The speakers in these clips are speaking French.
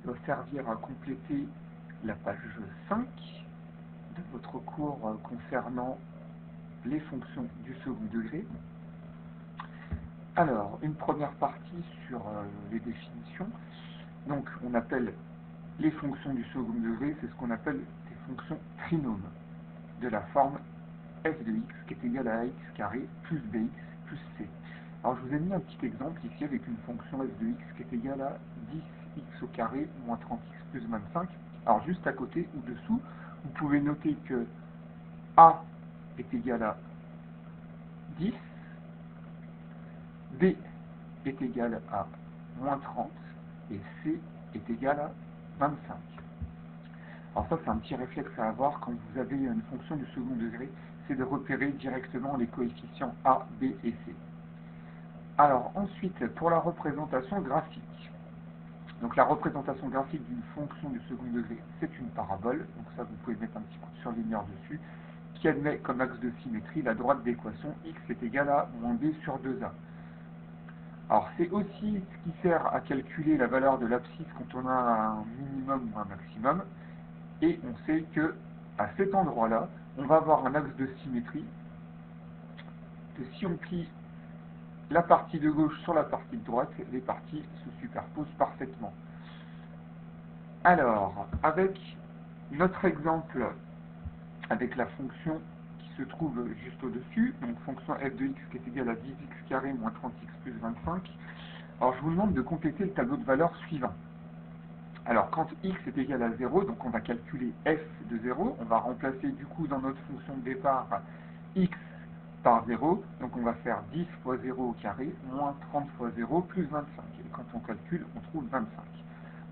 doit servir à compléter la page 5 de votre cours concernant les fonctions du second degré. Alors, une première partie sur les définitions. Donc, on appelle les fonctions du second degré, c'est ce qu'on appelle des fonctions trinômes, de la forme f de x qui est égal à ax carré plus bx plus c. Alors, je vous ai mis un petit exemple ici avec une fonction f de x qui est égale à 10x au carré moins 30x plus 25. Alors, juste à côté ou dessous, vous pouvez noter que a est égal à 10, b est égal à moins 30 et c est égal à 25. Alors ça, c'est un petit réflexe à avoir quand vous avez une fonction du second degré, c'est de repérer directement les coefficients a, b et c. Alors ensuite, pour la représentation graphique. Donc la représentation graphique d'une fonction du second degré, c'est une parabole. Donc ça, vous pouvez mettre un petit coup de surligneur dessus, qui admet comme axe de symétrie la droite d'équation x est égal à moins b sur 2a. Alors c'est aussi ce qui sert à calculer la valeur de l'abscisse quand on a un minimum ou un maximum. Et on sait que à cet endroit-là, on va avoir un axe de symétrie que si on plie la partie de gauche sur la partie de droite, les parties se superposent parfaitement. Alors, avec notre exemple, avec la fonction qui se trouve juste au-dessus, donc fonction f de x qui est égale à 10x carré moins 30x plus 25, alors je vous demande de compléter le tableau de valeurs suivant. Alors, quand x est égal à 0, donc on va calculer f de 0, on va remplacer du coup dans notre fonction de départ x par 0, donc on va faire 10 fois 0 au carré, moins 30 fois 0, plus 25. Et quand on calcule, on trouve 25.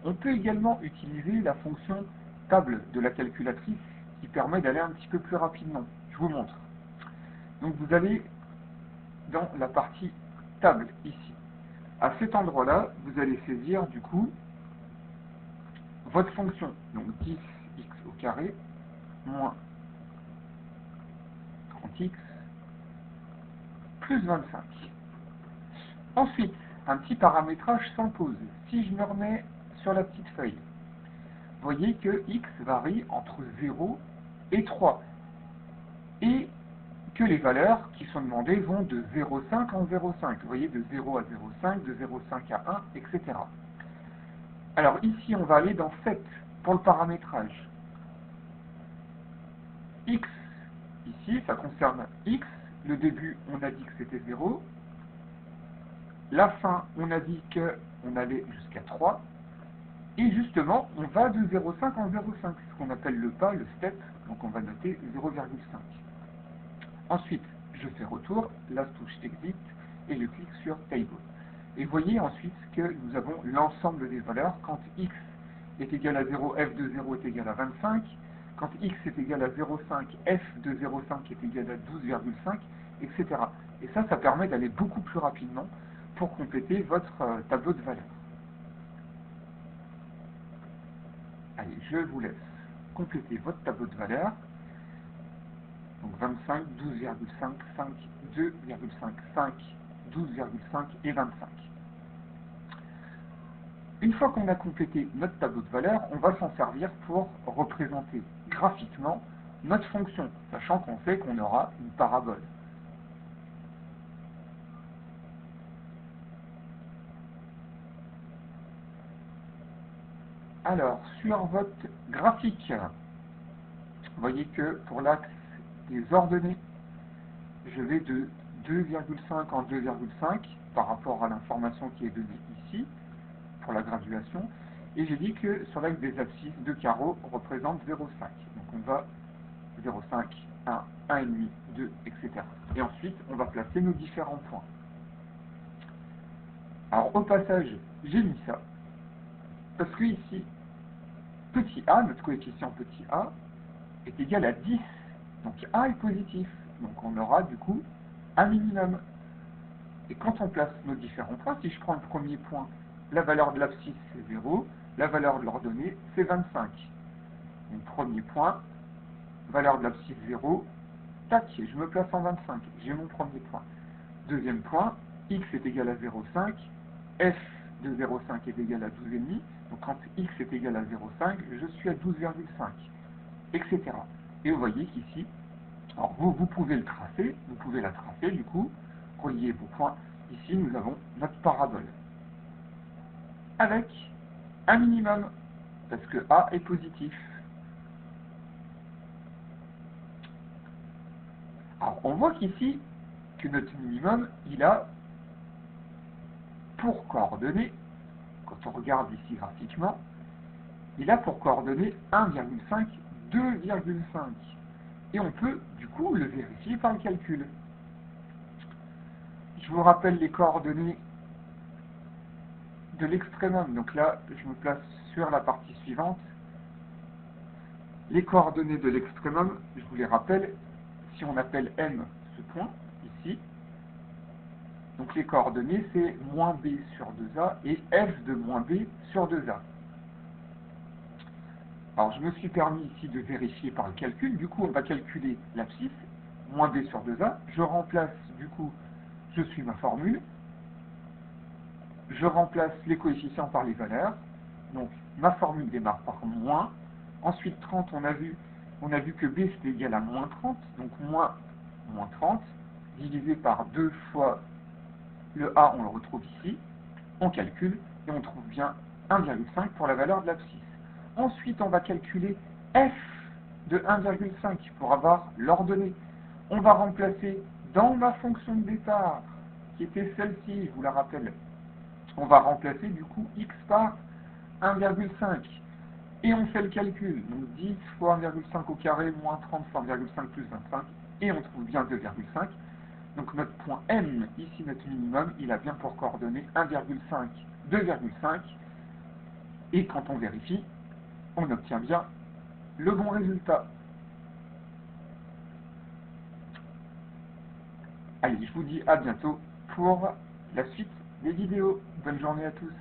On peut également utiliser la fonction table de la calculatrice qui permet d'aller un petit peu plus rapidement. Je vous montre. Donc vous allez dans la partie table, ici. À cet endroit-là, vous allez saisir du coup votre fonction, donc 10x au carré, moins 30x, plus 25. Ensuite, un petit paramétrage s'impose. Si je me remets sur la petite feuille, vous voyez que x varie entre 0 et 3. Et que les valeurs qui sont demandées vont de 0,5 en 0,5. Vous voyez, de 0 à 0,5, de 0,5 à 1, etc. Alors ici, on va aller dans 7 pour le paramétrage. X, ici, ça concerne x. Le début, on a dit que c'était 0. La fin, on a dit qu'on allait jusqu'à 3. Et justement, on va de 0,5 en 0,5. C'est ce qu'on appelle le pas, le step. Donc on va noter 0,5. Ensuite, je fais retour, la touche exit, et je clique sur Table. Et voyez ensuite que nous avons l'ensemble des valeurs. Quand x est égal à 0, f de 0 est égal à 25. Quand x est égal à 0,5, f de 0,5 est égal à 12,5, etc. Et ça permet d'aller beaucoup plus rapidement pour compléter votre tableau de valeurs. Allez, je vous laisse compléter votre tableau de valeurs. Donc 25, 12,5, 5, 2,5, 5, 12,5 et 25. Une fois qu'on a complété notre tableau de valeurs, on va s'en servir pour représenter graphiquement notre fonction, sachant qu'on sait qu'on aura une parabole. Alors, sur votre graphique, vous voyez que pour l'axe des ordonnées, je vais de 2,5 en 2,5 par rapport à l'information qui est donnée ici, pour la graduation, et j'ai dit que sur l'axe des abscisses, 2 carreaux représentent 0,5. Donc on va 0,5, 1, 1,5, 2, etc. Et ensuite, on va placer nos différents points. Alors au passage, j'ai mis ça, parce que ici, petit a, notre coefficient petit a, est égal à 10. Donc a est positif. Donc on aura du coup un minimum. Et quand on place nos différents points, si je prends le premier point, la valeur de l'abscisse c'est 0, la valeur de l'ordonnée c'est 25. Donc premier point, valeur de l'abscisse 0, tac, je me place en 25, j'ai mon premier point. Deuxième point, x est égal à 0,5, f de 0,5 est égal à 12,5. Donc quand x est égal à 0,5, je suis à 12,5, etc. Et vous voyez qu'ici, alors vous pouvez le tracer, vous pouvez la tracer du coup, relier vos points. Ici, nous avons notre parabole. Avec un minimum, parce que A est positif. Alors, on voit qu'ici, que notre minimum, il a pour coordonnées, quand on regarde ici graphiquement, il a pour coordonnées 1,5, 2,5. Et on peut, du coup, le vérifier par le calcul. Je vous rappelle les coordonnées de l'extrémum. Donc là, je me place sur la partie suivante. Les coordonnées de l'extrémum, je vous les rappelle, si on appelle M ce point, ici, donc les coordonnées, c'est moins B sur 2A et F de moins B sur 2A. Alors, je me suis permis ici de vérifier par le calcul. Du coup, on va calculer l'abscisse, moins B sur 2A. Je remplace, du coup, je suis ma formule. Je remplace les coefficients par les valeurs. Donc, ma formule démarre par moins. Ensuite, 30, on a vu que B, c'était égal à moins 30. Donc, moins 30, divisé par 2 fois le A, on le retrouve ici. On calcule et on trouve bien 1,5 pour la valeur de l'abscisse. Ensuite, on va calculer f de 1,5 pour avoir l'ordonnée. On va remplacer dans ma fonction de départ, qui était celle-ci, je vous la rappelle, on va remplacer du coup x par 1,5. Et on fait le calcul. Donc 10 fois 1,5 au carré, moins 30 fois 1,5 plus 25. Et on trouve bien 2,5. Donc notre point M, ici notre minimum, il a bien pour coordonnées 1,5, 2,5. Et quand on vérifie, on obtient bien le bon résultat. Allez, je vous dis à bientôt pour la suite des vidéos. Bonne journée à tous.